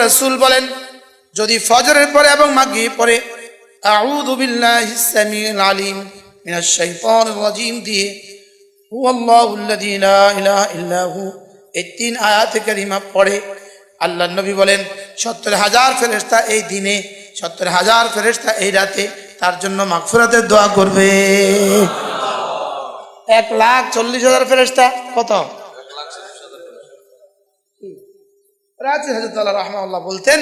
রাসূল বলেন যদি ফজরের পরে এবং মাগরিব পরে আউযু বিল্লাহিস সামিউল আলিম মিনাশ শাইতানির রাজিম দিয়ে হুয়াল্লাহুল্লাযী লা ইলাহা ইল্লা হু এই 3 আয়াতে কারিমা পড়ে আল্লাহর নবী বলেন ৭০,০০০ ফেরেশতা এই দিনে ৭০,০০০ ফেরেশতা এই রাতে তার জন্য মাগফিরাতের দোয়া করবে। ১,৪০,০০০ ফেরেশতা কত? রাজি হযরত আল্লাহ রাহমাহুল্লাহ বলতেন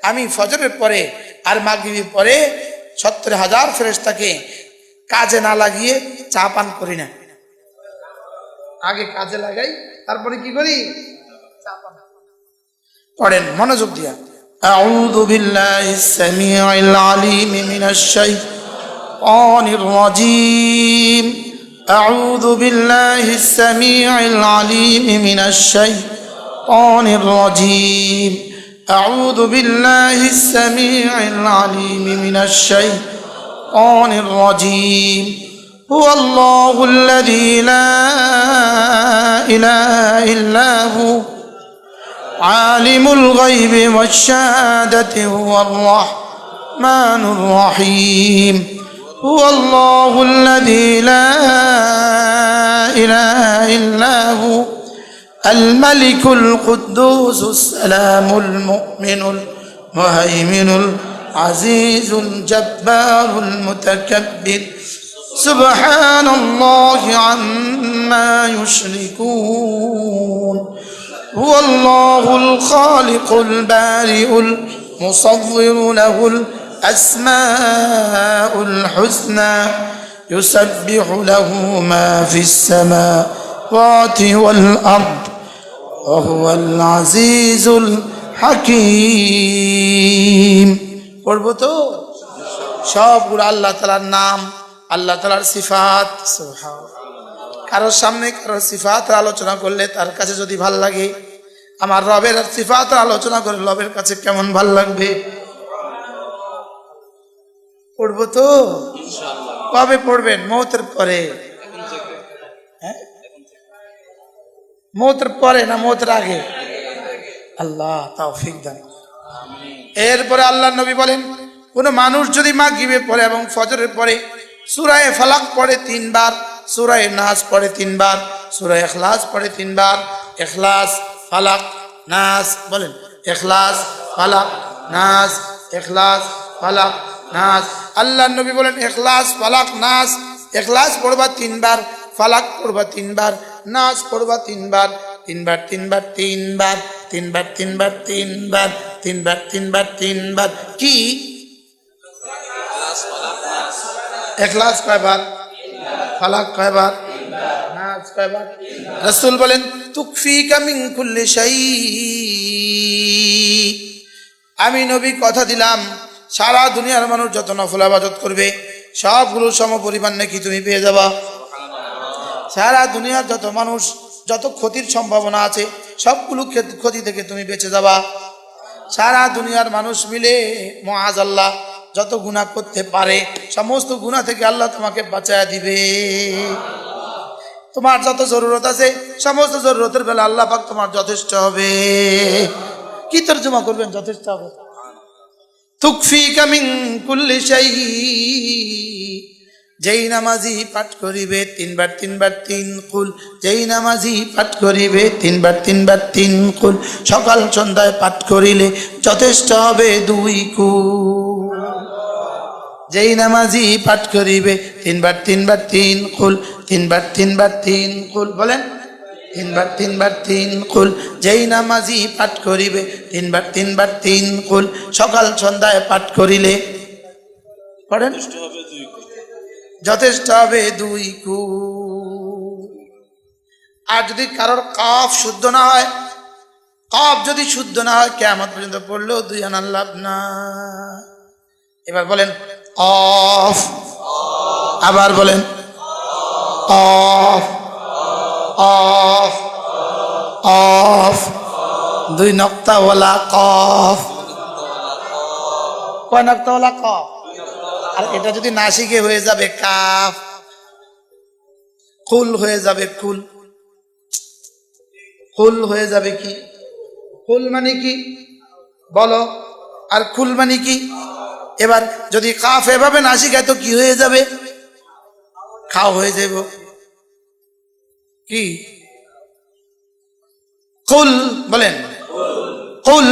আমি ফজরের পরে আর মাগরিবের পরে ৭০,০০০ ফেরেশতাকে কাজে না লাগিয়ে চা পান করি না, আগে কাজে লাগাই তারপরে কি করি? চা পান। পড়েন মনোযোগ দিয়া আউযু বিল্লাহিস সামিউল আলিম মিনাশ শাইতানির রাজিম আউযু বিল্লাহিস সামিউল আলিম মিনাশ শাইতানির রাজিম আউযু বিল্লাহিস সামিউল আলিম মিনাশ শাইতানির রাজিম হুয়াল্লাহুল্লাযী লা ইলাহা ইল্লা হু আলিমুল গায়বি ওয়াশ শাহাদাতি হুয়ার রাহমানুর রহিম হুয়াল্লাহুল্লাযী লা ইলাহা ইল্লা হু আল মালিকুল কুদ্দুসুস সালামুল মুমিনুল মুহাইমিনুল আজিজুল জাব্বারুল মুতাকাব্বির সুবহানাল্লাহি আম্মা ইউশরিকুন هو الله الخالق البارئ المصور له الأسماء الحسنى يسبح له ما في السماوات والأرض وهو العزيز الحكيم পড়বো তো সবগুলো আল্লাহ তাআলার নাম, আল্লাহ তাআলার সিফাত। সুবহানাল্লাহ। কারোর সামনে কারোর সিফাতের আলোচনা করলে তার কাছে যদি ভাল লাগে, আমার রবের সিফাতের আলোচনা করে রবের কাছে কেমন ভাল লাগবে? পড়বো তো ইনশাআল্লাহ। কবে পড়বেন? মওতের পরে। মওতের পরে না মওতের আগে? আল্লাহ তৌফিক দান। এরপরে আল্লাহর নবী বলেন কোন মানুষ যদি মাগরিবের পরে এবং ফজরের পরে সূরা ফালাক পড়ে 3 বার, সূরা নাস পড়ে 3 বার, সূরা ইখলাস পড়ে 3 বার, ইখলাস ফালাক নাস, বলেন ইখলাস ফালাক নাস, ইখলাস ফালাক নাস। আল্লাহর নবী বলেন ইখলাস ফালাক নাস, ইখলাস পড়বা 3 বার, ফালাক পড়বা 3 বার, নাস পড়বা 3 বার, 3 বার 3 বার 3 বার, 3 বার 3 বার 3 বার, 3 বার 3 বার 3 বার। কি ইখলাস কয়বার? ফালাক কয়বার? নাস কয়বার? রাসূল বলেন তুকফিকা মিন কুল্লি শাই, আমি নবী কথা দিলাম সারা দুনিয়ার মানুষ যত নফল ইবাদত করবে সবগুলো সমপরিমাণ নাকি তুমি পেয়ে যাবা। সারা দুনিয়ার যত মানুষ যত ক্ষতির সম্ভাবনা আছে সবগুলো ক্ষতি থেকে তুমি বেঁচে যাবা। সারা দুনিয়ার মানুষ মিলে মুআযাল্লাহ যত গুনাহ করতে পারে সমস্ত গুনাহ থেকে আল্লাহ তোমাকে বাঁচায়া দিবে। তোমার যত জরুরত আছে সমস্ত জরুরতের বেলা আল্লাহ পাক তোমার যথেষ্ট হবে। কি তরজমা করবেন? যথেষ্ট হবে। তুকফিকা মিন কুল্লি শাই, যেই নামাজি পাঠ করিবে 3 বার 3 বার 3 কুল, যেই নামাজি পাঠ করিবে 3 বার 3 বার 3 কুল, সকাল সন্ধ্যায় পাঠ করিলে যথেষ্ট হবে 2 কুল। যেই নামাজি পাঠ করিবে 3 বার 3 বার 3 কুল, 3 বার 3 বার 3 কুল, বলেন 3 বার 3 বার 3 কুল। যেই নামাজি পাঠ করিবে 3 বার 3 বার 3 কুল, সকাল সন্ধ্যায় পাঠ করিলে পড়েন যথেষ্ট হবে 2 কুল। আর যদি কারোর কাফ শুদ্ধ না হয়, কাফ যদি শুদ্ধ না হয় কিয়ামত পর্যন্ত পড়লেও 2 আনার লাভ না। এবার বলেন কফ, আবার বলেন কফ কফ কফ, 2 নক্তাওয়ালা কফ। কয় নক্তাওয়ালা কফ? আর এটা যদি না শিখে হয়ে যাবে কাফ, কুল হয়ে যাবে কুল, কুল হয়ে যাবে কি? কুল মানে কি? বলো। আর কুল মানে কি? এবার যদি কাফ এভাবে না শিখায় তো কি হয়ে যাবে? খাও হয়ে যাব। কি কুল বলেন? কুল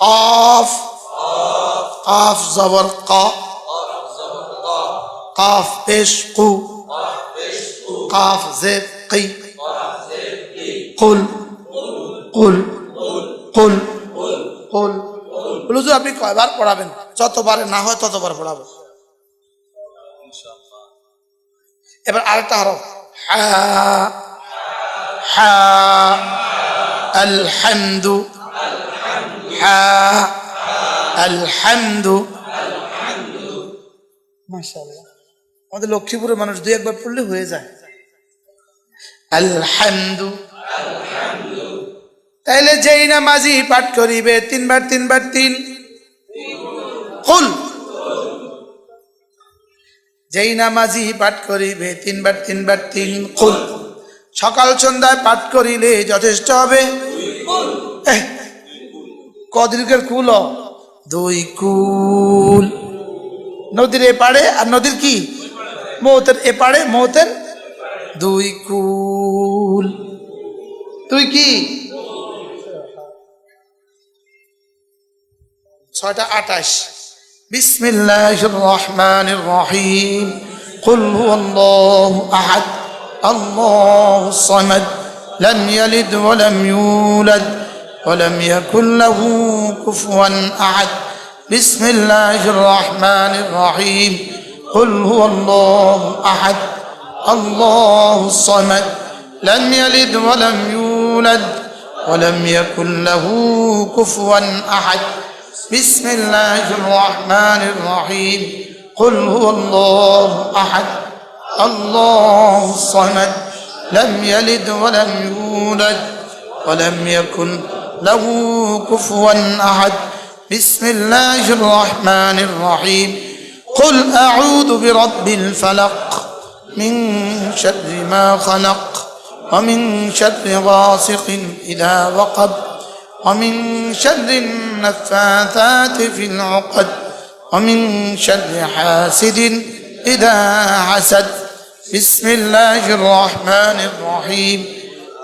কাফ, কাফ জবর কা, কাফ পেশ কু, কাফ জেব কি, কুল কুল কুল কুল। হুজুর আপনি কয়বার পড়াবেন? যতবার না হয় ততবার পড়াবো। এবার আরেকটা হরফ হা, হা আলহামদু, হা আলহামদু। মাশাআল্লাহ, আমাদের লক্ষ্মীপুরের মানুষ দুই একবার পড়লে হয়ে যায়। আলহামদু। তাইলে যেই নামাজি পাঠ করিবে তিনবার তিনবার তিন কুল, যেই নামাজি পাঠ করিবে তিনবার তিনবার তিন কুল, সকাল সন্ধ্যায় পাঠ করিলে যথেষ্ট হবে কদীর্ঘের কুল, দুই কুল। নদীর এপারে আর নদীর কি মৌতের এপারে মৌতের দুই কুল। তুই কি ছয়টা 28। বিসমিল্লাহির রহমানির রহিম। কুল হুয়াল্লাহু আহাদ আল্লাহুস সামাদ লাম ইয়ালিদ ওয়া লাম ইউলাদ ওয়া লাম ইয়াকুল লাহু কুফুয়ান আহাদ। বিসমিল্লাহির রহমানির রহিম। কুল হুয়াল্লাহু আহাদ আল্লাহুস সামাদ লাম ইয়ালিদ ওয়া লাম ইউলাদ ওয়া লাম ইয়াকুল লাহু কুফুয়ান আহাদ। بسم الله الرحمن الرحيم. قل هو الله أحد الله الصمد لم يلد ولم يولد ولم يكن له كفوا أحد. بسم الله الرحمن الرحيم. قل أعوذ برب الفلق من شر ما خلق ومن شر غاسق إذا وقب ومن شر النفاثات في العقد ومن شر حاسد إذا حسد. بسم الله الرحمن الرحيم.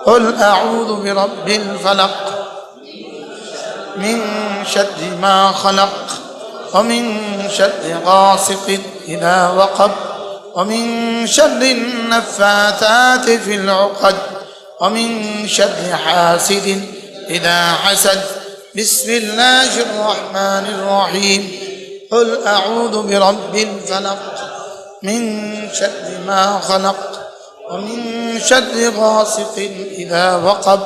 قل أعوذ برب الفلق من شر ما خلق ومن شر غاسق إذا وقب ومن شر النفاثات في العقد ومن شر حاسد إذا حسد. بسم الله الرحمن الرحيم. قل أعوذ برب الفلق من شر ما خلق ومن شر غاسق إذا وقب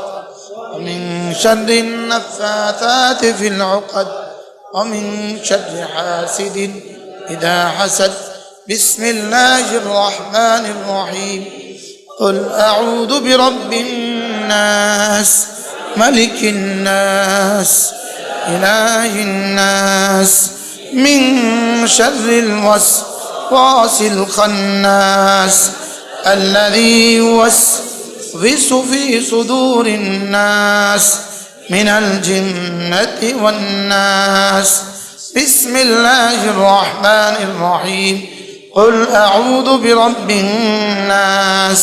ومن شر النفاثات في العقد ومن شر حاسد إذا حسد. بسم الله الرحمن الرحيم. قل أعوذ برب الناس ملك الناس إله الناس من شر الوسواس الخناس الذي يوسوس في صدور الناس من الجنة والناس. بسم الله الرحمن الرحيم. قل أعوذ برب الناس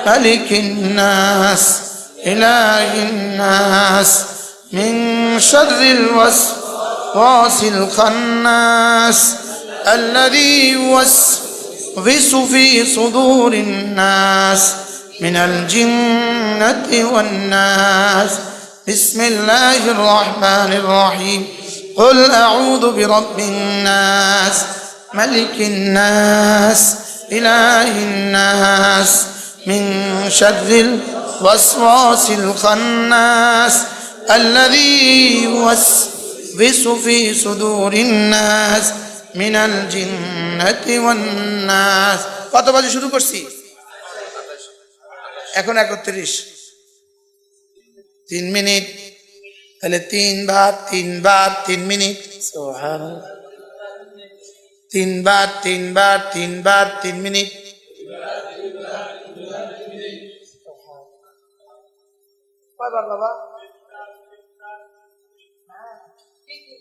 ملك الناس إله الناس من شر الوسواس الخناس الذي يوسوس في صدور الناس من الجنة والناس. بسم الله الرحمن الرحيم. قل أعوذ برب الناس ملك الناس إله الناس من شر الوسواس الخناس الذي يوسوس في صدور الناس من الجنة والناس. কত বাজে শুরু করছি? এখন 31, 3 মিনিট। তাহলে 3 বার 3 মিনিট। সুবহানাল্লাহ। 3 বার 3 মিনিট। কয়বার বাবা?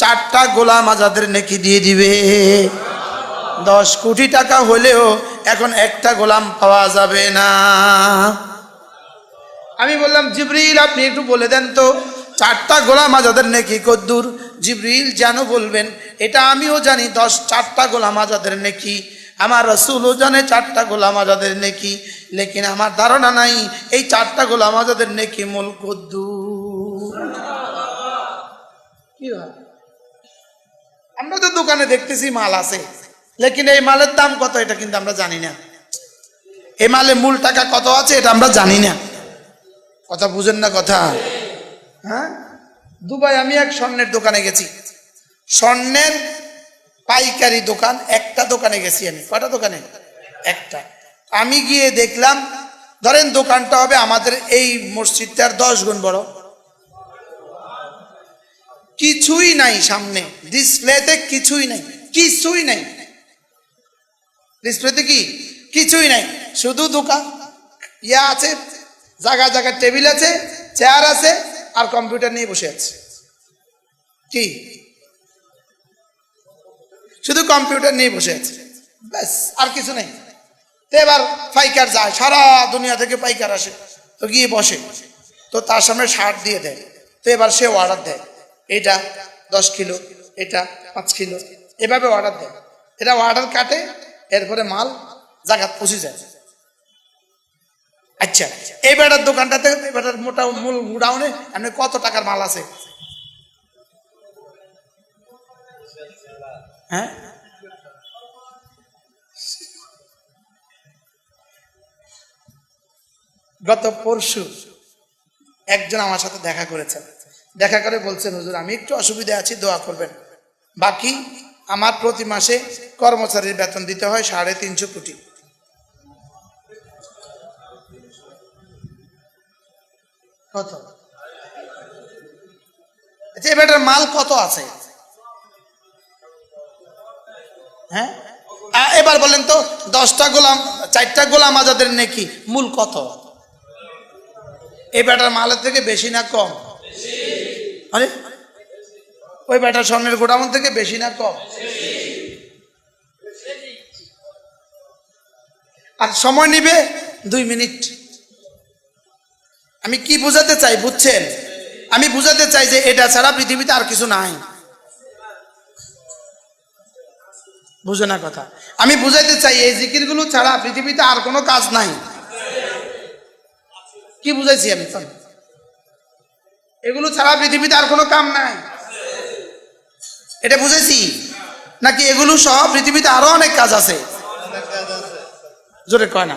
4টা গোলাম আজাদের নেকি দিয়ে দিবে। 10 কোটি টাকা হলেও এখন একটা গোলাম পাওয়া যাবে না। আমি বললাম জিবরিল আপনি একটু বলে দেন তো 4টা গোলাম আজাদের নেকি কদ্দুর? জিবরিল যেন বলবেন এটা আমিও জানি 4টা গোলাম আজাদের নেকি, আমার রাসূলও জানে 4টা গোলাম আজাদের নেকি, লেকিন আমার ধারণা নাই এই 4টা গোলাম আজাদের নেকি মূল কদ্দুর। কি হয়? আমরা তো দোকানে দেখতেছি মাল আছে, লেকিন এই মালের দাম কত এটা কিন্তু আমরা জানি না। এই মালের মূল টাকা কত আছে এটা আমরা জানি না। কথা বুঝেন না কথা? হ্যাঁ, দুবাই আমি এক স্বর্ণের দোকানে গেছি, স্বর্ণের পাইকারি দোকান, একটা দোকানে গেছি আমি। কটা দোকানে? একটা। আমি গিয়ে দেখলাম ধরেন দোকানটা হবে আমাদের এই মসজিদটার 10 গুণ বড়, কিছুই নাই সামনে ডিসপ্লেতে, কিছুই নাই, কিছুই নাই ডিসপ্লেতে, কি কিছুই নাই, শুধু দোকান ইয়া আছে, জায়গা জায়গা টেবিল আছে, চেয়ার আছে, আর কম্পিউটার নিয়ে বসে আছে। কি শুধু কম্পিউটার নিয়ে বসে আছে, ব্যাস, আর কিছু নেই। তো এবার পাইকার যায়, সারা দুনিয়া থেকে পাইকার আসে, তো গিয়ে বসে, তো তার সামনে শার্ট দিয়ে দেয়, তো এবার সে অর্ডার দেয় এটা 10 কিলো, এটা 5 কিলো, এভাবে অর্ডার দেয়। এটা অর্ডার কাটে, এরপরে মাল জায়গায় পৌঁছে যায়। আচ্ছা, এই বেটার দোকানটাতে, এবারের মোটা মূল গুডাউনে আপনি কত টাকার মাল আছে? হ্যাঁ, গত পরশু একজন আমার সাথে দেখা করেছেন, দেখা করে বলছেন হুজুর আমি একটু অসুবিধা আছি, দোয়া করবেন। বাকি আমার প্রতি মাসে কর্মচারীর বেতন দিতে হয় 350 কোটি। কত? আচ্ছা, এবারের মাল কত আছে? হ্যাঁ, এবার বলেন তো 10টা গোলাম, 4টা গোলাম আজাদের নেকি মূল কত? এই বেটার মালের থেকে বেশি না কম? আরে ওই বেটার স্বর্ণের গোডাউন থেকে বেশি না কম? আর সময় নিবে 2 মিনিট। আমি কি বুঝাতে চাই বুঝছেন? আমি বুঝাতে চাই যে এটা ছাড়া পৃথিবীতে আর কিছু নাই। বুঝে না কথা? আমি বুঝাইতে চাই এই জিকিরগুলো ছাড়া পৃথিবীতে আর কোনো কাজ নাই। কি বুঝাইছি আমি? এগুলো ছাড়া পৃথিবীতে আর কোনো কাম নাই, এটা বুঝাইছি নাকি? এগুলো সহ পৃথিবীতে আরো অনেক কাজ আছে। জোরে কয় না?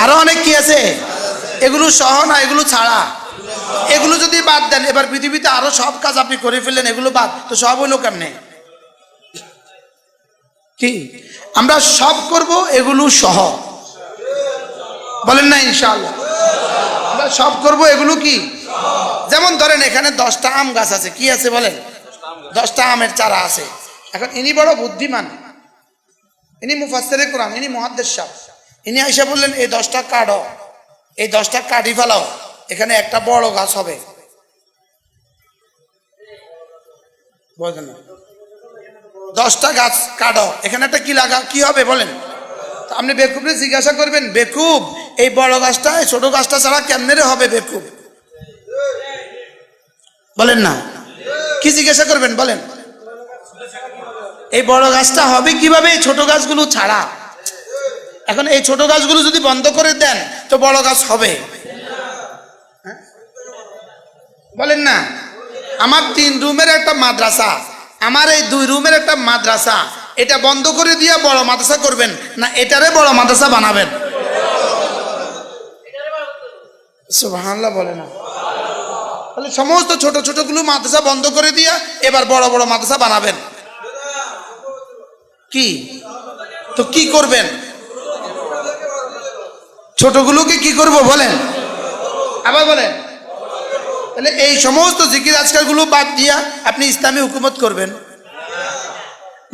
আরো অনেক কি আছে? এগুলো সহ না, এগুলো ছাড়া। এগুলো যদি বাদ দেন, এবার পৃথিবীতে আরো সব কাজ আপনি করে ফেললেন, এগুলো বাদ, তো সব হইলো কেমনে? কি আমরা সব করব এগুলো সহ? বলেন না ইনশাআল্লাহ? আমরা সব করব এগুলো কি? যেমন ধরেন এখানে 10টা আম গাছ আছে, কি আছে বলেন? 10টা আমের চারা আছে। এখন ইনি বড় বুদ্ধিমান, ইনি মুফাসসিরে কোরআন, ইনি মুহাদ্দিস সাহেব, ইনি আইসা বললেন এই 10টা কাটো, এই 10টা কাটি ফেলাও, এখানে একটা বড় গাছ হবে। বুঝলেন না? 10টা গাছ কাটো, এখানে একটা কি লাগা, কি হবে বলেন? আপনি বেকুবরে জিজ্ঞাসা করবেন, বেকুব এই বড় গাছটা এই ছোট গাছটা ছাড়া কেমনে রে হবে বেকুব? বলেন না, কি জিজ্ঞাসা করবেন বলেন? এই বড় গাছটা হবে কিভাবে এই ছোট গাছগুলো ছাড়া? এখন এই ছোট গাছগুলো যদি বন্ধ করে দেন তো বড় গাছ হবে? বলেন না? আমার 3 রুমের একটা মাদ্রাসা, আমার এই 2 রুমের একটা মাদ্রাসা, এটা বন্ধ করে দিয়ে বড় মাদ্রাসা করবেন না এটারে বড় মাদ্রাসা বানাবেন? সুবহানাল্লাহ বলে না? তাহলে সমস্ত ছোট ছোট গুলো মাদ্রাসা বন্ধ করে দিয়ে এবার বড় বড় মাদ্রাসা বানাবেন? কি তো কি করবেন? ছোটগুলোকে কি করব বলেন? আবার বলেন। তাহলে এই সমস্ত জিকির আজকাল গুলো বাদ দিয়া আপনি ইসলামী হুকুমত করবেন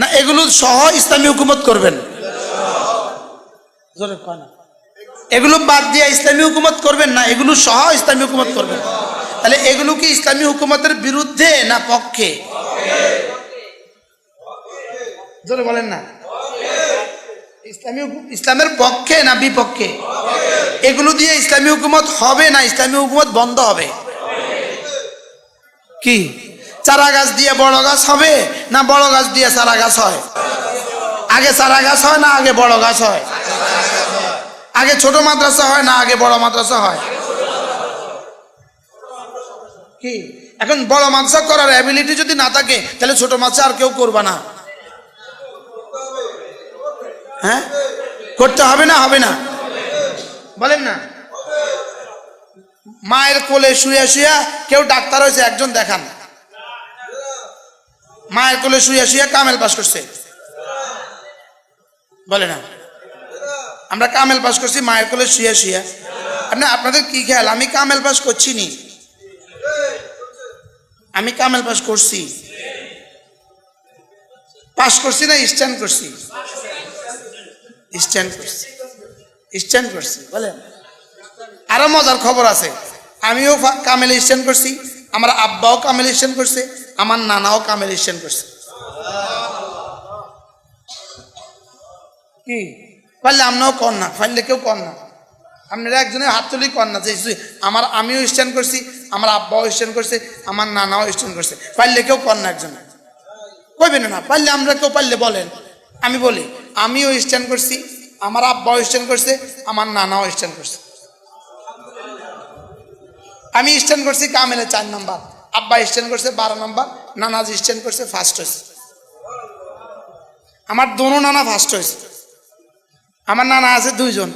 না এগুলো সহ ইসলামী হুকুমত করবেন? জোরে কয় না? এগুলো বাদ দিয়া ইসলামী হুকুমত করবেন না এগুলো সহ ইসলামী হুকুমত করবেন? তাহলে এগুলো কি ইসলামী হুকুমতের বিরুদ্ধে না পক্ষে? জোরে বলেন না। ইসলামের পক্ষে না বিপক্ষে? এগুলো দিয়ে ইসলামী হুকুমত হবে না ইসলামী হুকুমত বন্ধ হবে? কি চারা গাছ দিয়ে বড় গাছ হবে না বড় গাছ দিয়ে চারা গাছ হয়? আগে চারা গাছ হয় না আগে বড় গাছ হয়? আগে ছোট মাদ্রাসা হয় না আগে বড় মাদ্রাসা হয়? কি এখন বড় মাদ্রাসা করার অ্যাবিলিটি যদি না থাকে তাহলে ছোট মাদ্রাসা আর কেউ করবে না? হ্যাঁ, করতে হবে না? হবে না? বলেন না। মায়ের কোলে শুয়ে শুয়ে কেউ ডাক্তার হয়েছে, একজন দেখান। মায়ের কোলে শুয়ে শুয়ে কামেল পাস করছে, বলে না? আমরা কামেল পাস করছি মায়ের কোলে শুয়ে শুয়ে। আপনাদের কি খেয়াল আমি কামেল পাস করছি নি? আমি কামেল পাস করছি। পাস করছি না স্ট্যান্ড করছি? স্ট্যান্ড করছি, স্ট্যান্ড করছি। বলেন। আরো মজার খবর আছে, আমিও কামেল স্ট্যান্ড করছি, আমার আব্বাও কামেল স্ট্যান্ড করছে, আমার নানাও কামেল স্ট্যান্ড করছে। কি পারলে আমরাও কর না, পারলে কেউ কর না। আপনারা একজনের হাত তুলি কর না যে আমিও স্ট্যান্ড করছি, আমার আব্বাও স্ট্যান্ড করছে, আমার নানাও স্ট্যান্ড করছে। পারলে কেউ কর না, একজনে কইবেন না। পারলে আমরা কেউ পারলে বলেন। আমি বলি আমিও স্ট্যান্ড করছি, আমার আব্বাও স্ট্যান্ড করছে, আমার নানাও স্ট্যান্ড করছে। আমি স্ট্যান্ড করছি কামেলে 4 নাম্বার, আব্বা স্ট্যান্ড করছে 12 নাম্বার, নানাজি স্ট্যান্ড করছে ফার্স্ট হয়েছে। আমার দোনো নানা ফার্স্ট হয়েছে। আমার নানা আছে 2 জন,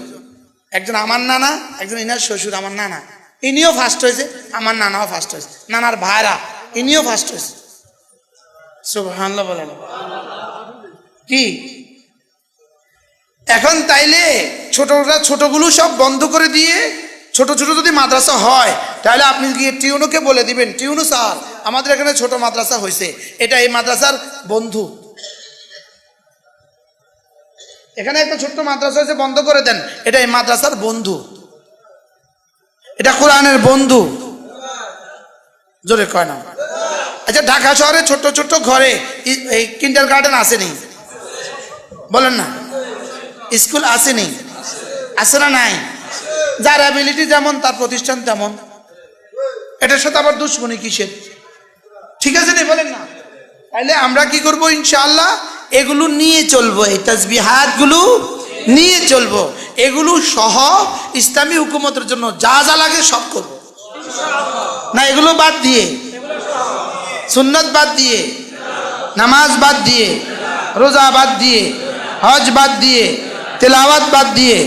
একজন আমার নানা, একজন ইনার শ্বশুর আমার নানা। ইনিও ফার্স্ট হয়েছে, আমার নানাও ফার্স্ট হয়েছে। নানার ভাইরা ইনিও ফার্স্ট হয়েছে। সুবহানাল্লাহ বলেন। কি এখন তাইলে ছোটগুলো সব বন্ধ করে দিয়ে ছোট ছোট যদি মাদ্রাসা হয় তাহলে আপনি গিয়ে টিউনুকে বলে দিবেন, টিউনু স্যার আমাদের এখানে ছোট মাদ্রাসা হয়েছে, এটা এই মাদ্রাসার বন্ধু। এখানে একটা ছোট্ট মাদ্রাসা হয়েছে, বন্ধ করে দেন, এটা এই মাদ্রাসার বন্ধু, এটা কোরআনের বন্ধু। জোরে কয় না? আচ্ছা ঢাকা শহরে ছোট্ট ছোট্ট ঘরে এই কিন্ডার গার্ডেন আসেনি? বলেন না। স্কুল আসেনি? আছে না? নাই? যার অ্যাবিলিটি যেমন তার প্রতিষ্ঠান তেমন। এটার সাথে আবার দুশ্মনী কিসের? ঠিক আছে না? বলেন না। তাইলে আমরা কি করব? ইনশাআল্লাহ এগুলো নিয়ে চলবো, এই তাসবিহাত গুলো নিয়ে চলবো, এগুলো সহ ইসলামী হুকুমতের জন্য যা যা লাগে সব করব না। এগুলো বাদ দিয়ে, সুন্নত বাদ দিয়ে, নামাজ বাদ দিয়ে, রোজা বাদ দিয়ে, হজ বাদ দিয়ে, তেলাওয়াত বাদ দিয়ে,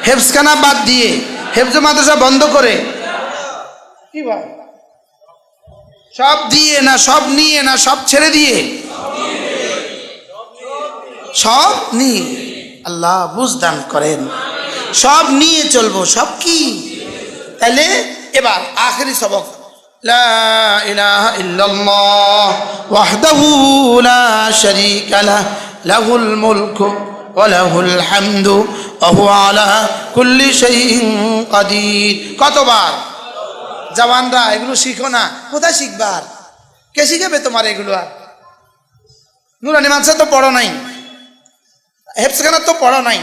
হেফজখানা বাদ দিয়ে, হেফজ মাদ্রাসা বন্ধ করে, কি ভাই সব দিয়ে না, সব নিয়ে না, সব ছেড়ে দিয়ে, সব নিয়ে, আল্লাহ বুঝদান করেন, সব নিয়ে চলবো। সব কি? তাহলে এবার আখেরি সবক, লা ইলাহা ইল্লাল্লাহ ওয়াহদাহু লা শারীকা লাহু লাহুল মুলকু ওয়া লাহুল হামদু ওয়া হুয়া আলা কুল্লি শাইইন কাদির। কতবার? জওয়ানরা এগুলো শিখো না, কোথায় শিখবার? কে শিখাবে তোমার এগুলো? আর নুরানি মাদ্রাসা তো পড়ো নাই, হেফজখানা তো পড়ো নাই,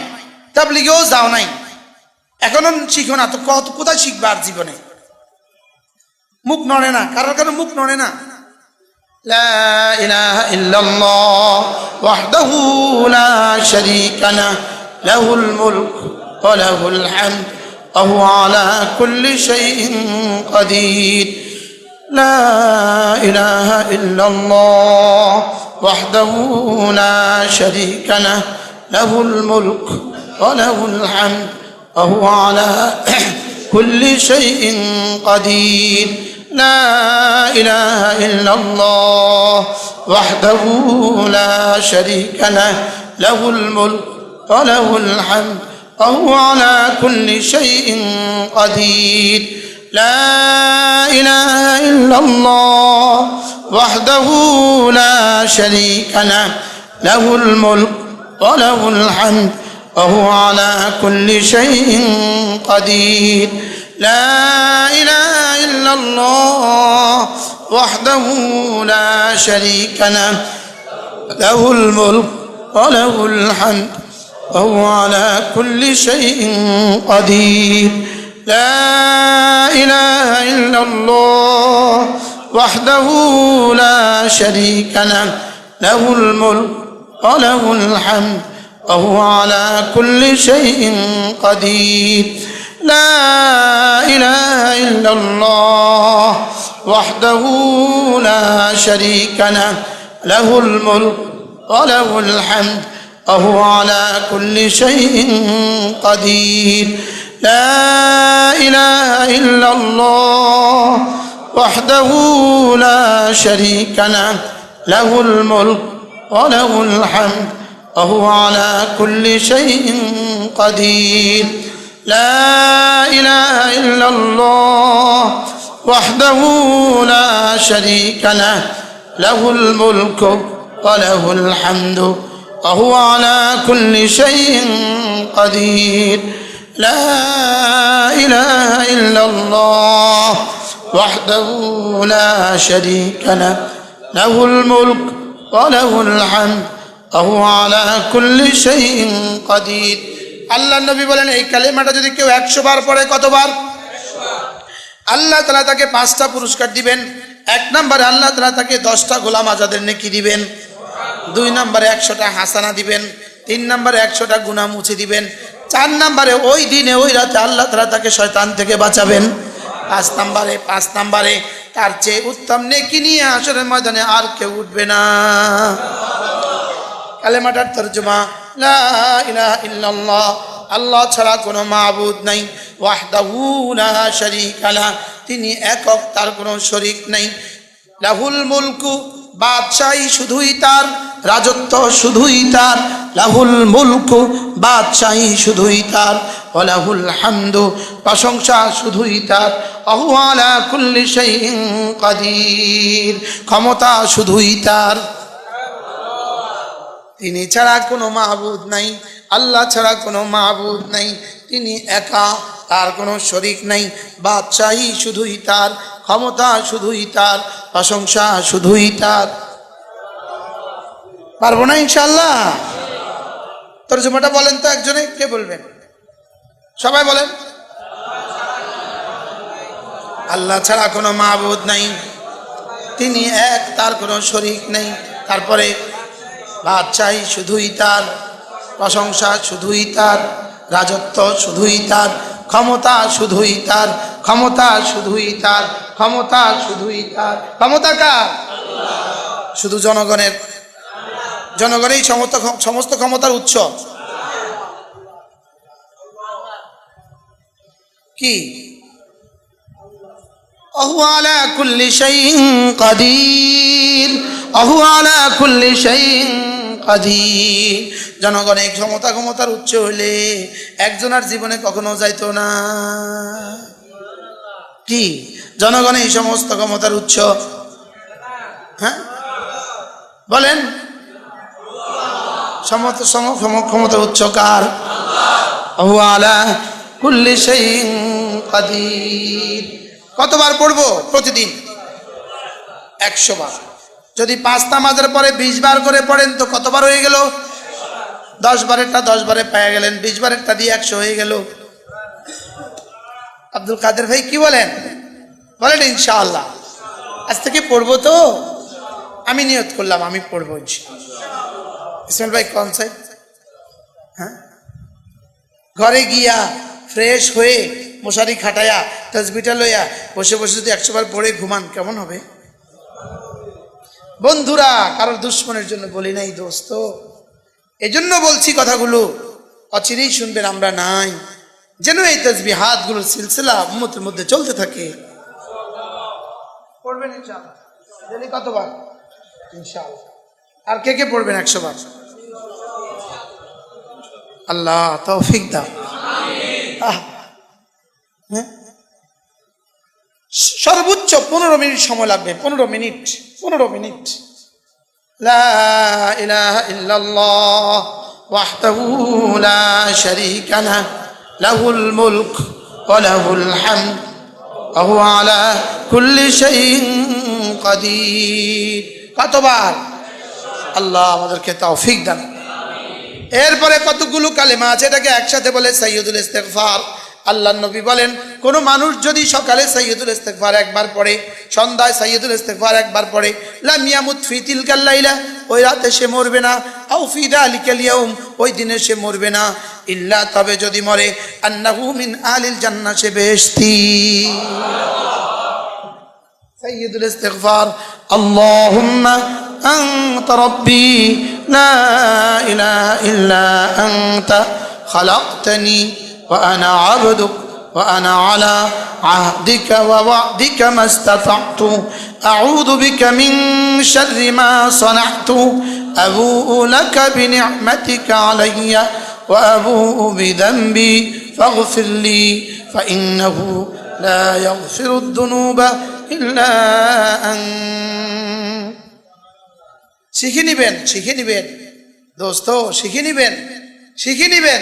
তাবলিগেও যাও নাই, এখনো শিখো না, তো কোথায় শিখবার? জীবনে মুখ নড়ে না, কারণ মুখ নড়ে না। লা ইলাহা ইল্লাল্লাহ ওয়াহদাহু লা শারীকা লাহু লাহুল মুলকু ওয়া লাহুল হামদু ওয়া হুয়া আলা কুল্লি শাইইন কাদির। লা ইলাহা ইল্লাল্লাহ ওয়াহদাহু লা শারীকা লাহু লাহুল মুলকু ওয়া লাহুল হামদু ওয়া হুয়া আলা কুল্লি শাইইন কাদির। لا إله إلا الله وحده لا شريك له له الملك وله الحمد وهو على كل شيء قدير. لا إله إلا الله وحده لا شريك له له الملك وله الحمد وهو على كل شيء قدير. لا إله إلا الله وحده لا شريك له له الملك وله الحمد وهو على كل شيء قدير لا إله إلا الله وحده لا شريك له له الملك وله الحمد وهو على كل شيء قدير لا إله إلا الله وحده لا شريك له له الملك وله الحمد وهو على كل شيء قدير لا إله إلا الله وحده لا شريك له له الملك وله الحمد وهو على كل شيء قدير لا إله إلا الله وحده لا شريك له له الملك وله الحمد وهو على كل شيء قدير لا إله إلا الله وحده لا شريك له له الملك وله الحمد وهو على كل شيء قدير আল্লাহ নবী বলেন এই কালেমাটা যদি কেউ 100 বার পড়ে কতবার? আল্লাহ তাআলা তাকে 5টা পুরস্কার দিবেন। 1 নম্বরে আল্লাহ তাআলা তাকে 10টা গোলাম আজাদের নেকি দিবেন। 2 নম্বরে 100টা হাসানা দিবেন। 3 নম্বরে 100টা গুনাহ মুছে দিবেন। 4 নম্বরে ওই দিনে ওই রাতে আল্লাহ তাআলা তাকে শয়তান থেকে বাঁচাবেন। 5 নম্বরে তার চেয়ে উত্তম নেকি নিয়ে হাশরের ময়দানে আর কেউ উঠবে না। কালেমাটার তরজমা লা ইলাহা ইল্লাল্লাহ, আল্লাহ ছাড়া কোনো মাবুদ নাই। ওয়াহদাহু লা শারীকা লাহ, তিনি একক, তার কোনো শরীক নাই। লাহুল মুলকু, বাদশাহী শুধুই তার, রাজত্ব শুধুই তার। লাহুল মুলকু, বাদশাহী শুধুই তার। ওয়া লাহুল হামদু, প্রশংসা শুধুই তার। ওয়া হুয়া আলা কুল্লি শাইইন কাদির, ক্ষমতা শুধুই তার। তিনি ছাড়া কোনো মাবুদ নাই, আল্লাহ ছাড়া কোনো মাবুদ নাই। তিনি একা, তার কোনো শরীক নাই। বাদশাহী শুধুই তার, ক্ষমতা শুধুই তার, প্রশংসা শুধুই তার। পারবো না ইনশাআল্লাহ? তরজমাটা বলেন তো একজনে, কে বলবেন? সবাই বলেন। আল্লাহ ছাড়া কোনো মাবুদ নাই, তিনি এক, তার কোনো শরীক নেই। তারপরে বাদশাহী শুধুই তার, প্রশংসা শুধুই তার, রাজত্ব শুধুই তার, ক্ষমতা শুধুই তার, ক্ষমতা শুধুই তার, ক্ষমতা শুধুই তার। ক্ষমতা কার? শুধু জনগণের। জনগণই সমস্ত ক্ষমতার উৎস। কি? ওহু আলা কুল্লি শাইইন কাদির, ওহু আলা কুল্লি শাইইন কাদির। জনগণের ক্ষমতার উৎস হলে একজনের জীবনে কখনো যাইতো না। কি? জনগণের সমস্ত ক্ষমতার উৎস। হ্যাঁ বলেন, সমস্ত ক্ষমতার উৎস কার? ওহু আলা কুল্লি শাইইন কাদির। কতবার পড়বো প্রতিদিন? 100 বার। যদি 5 নামাজের পরে 20 বার করে পড়েন তো কতবার হয়ে গেল? 10 বারেরটা 10 বারে পেয়ে গেলেন, 20 বারেরটা দিয়ে 100 হয়ে গেল। আব্দুল কাদের ভাই কি বলেন? বলেন ইনশাআল্লাহ। আজ থেকে পড়বো তো, আমি নিয়ত করলাম আমি পড়বো ইনশাআল্লাহ। ইসমাইল ভাই কোন সাইড? হ্যাঁ, ঘরে গিয়া ফ্রেশ হয়ে মশারি খাটায়া তাসবিহটা লইয়া বসে বসে যদি 100 বার পড়ে ঘুমান কেমন হবে? বন্ধুরা, কারোর দুশ্মনের জন্য বলি নাই দোস্ত, এজন্য বলছি কথাগুলো অচিরেই শুনবেন। আমরা নাই যেন এই তাসবিহাতগুলোর সিলসিলা উম্মতের মধ্যে চলতে থাকে। পড়বেন ইনশাআল্লাহ। ডেইলি কতবার? ইনশাআল্লাহ। আর কে কে পড়বেন 100 বার? আল্লাহ তৌফিক দাও। আমিন। সর্বোচ্চ 15 মিনিট সময় লাগবে। 15 মিনিট। লা ইলাহা ইল্লাল্লাহ ওয়াহদাহু লা শারীকা লাহ লাহুল মুলক ওয়া লাহুল হামদ ওয়া হুয়া আলা কুল্লি শাইইন কাদির। কতবার? আল্লাহ আমাদেরকে তৌফিক দান। এরপরে কতগুলো কালেমা আছে, এটাকে একসাথে বলে সাইয়্যিদুল ইস্তিগফার। আল্লাহর নবী বলেন, কোন মানুষ যদি সকালে সাইয়্যিদুল ইস্তিগফার একবার পড়ে, সন্ধ্যায় সাইয়্যিদুল ইস্তিগফার একবার পড়ে, লাম ইয়ামুত ফি তিলকাল লাইলা, ওই রাতে সে মরবে না, আও ফি যালিকাল ইয়াউম, ওই দিনে সে মরবে না, ইল্লা, তবে যদি মরে, আন্নাহু মিন আহলিল জান্নাহ, সে বেহেশতি। সাইয়্যিদুল ইস্তিগফার, আল্লাহুম্মা আনতা রাব্বি লা ইলাহা ইল্লা আনতা খালাকতানি ওয়া আনা আবদুক ওয়া আনা আলা আহদিকা ওয়া ওয়া'দিকা মাস্তাতা'তু আউযু বিকা মিন শাররি মা সানা'তু আবুউ লাকা বিনি'মাতিকা আলাইয়া ওয়া আবুউ বিযানবি ফাগফির লি ফাইন্নাহু লা ইয়াগফিরুদ দুনুবা ইল্লা আনতা। শিখে নিবেন দোস্ত, শিখে নিবেন।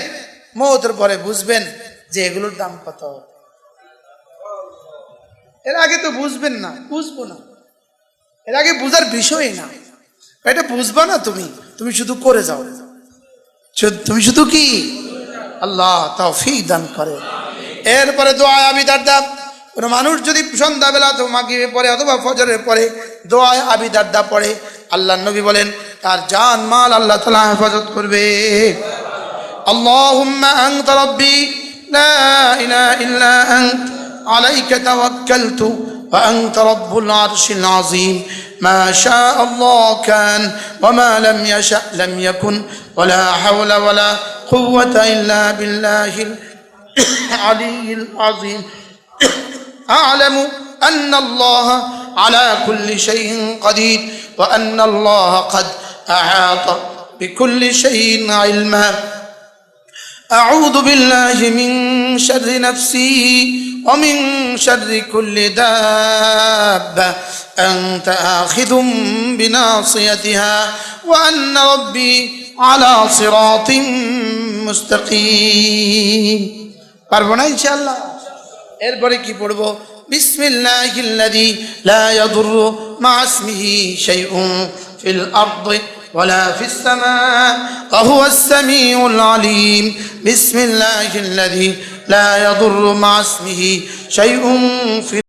মওতের পরে বুঝবেন যে এগুলোর দাম কত। এর আগে তো বুঝবেন না, বুঝবো না, এর আগে বুঝার বিষয় না, এটা বুঝবা না। তুমি শুধু করে যাও, তুমি শুধু কি, আল্লাহ তৌফিক দান করে। এরপরে দোয়া আবি দারদা, কোনো মানুষ যদি সন্ধ্যাবেলা তো মাগরিবে পড়ে অথবা ফজরের পরে দোয়া আবি দারদা পড়ে, আল্লাহর নবী বলেন তার জান মাল আল্লাহ তাআলা হেফাজত করবে। আল্লাহুম্মা আনতা রাব্বি লা ইলাহা ইল্লা আনতা আলাইকা তাওয়াক্কালতু ওয়া আনতা রাব্বুল আরশিল আযীম মা শাআ আল্লাহ কান ওয়া মা লাম ইয়াশা লাম ইয়াকুন ওয়া লা হাওলা ওয়া লা কুওয়াতা ইল্লা বিল্লাহিল আলিয়্যিল আযীম আ'লামু আন্না আল্লাহ আলা কুল্লি শাইইন কাদির ওয়া আন্না আল্লাহ قد أحاط بكل شيء علما أعوذ بالله من شر نفسي ومن شر كل دابة أنت آخذ بناصيتها وأن ربي على صراط مستقيم। পারবো না ইনশাআল্লাহ। এরপরে কি পড়বো? বিসমিল্লাহিল্লাযী লা ইয়াদুররু মা ইসমিহি শাইউন ফিল আরদি ওয়ালা ফিস সামাই ওয়া হুয়াস সামিউল আলীম। বিসমিল্লাহিল্লাযী লা ইয়াদুররু মা ইসমিহি শাইউন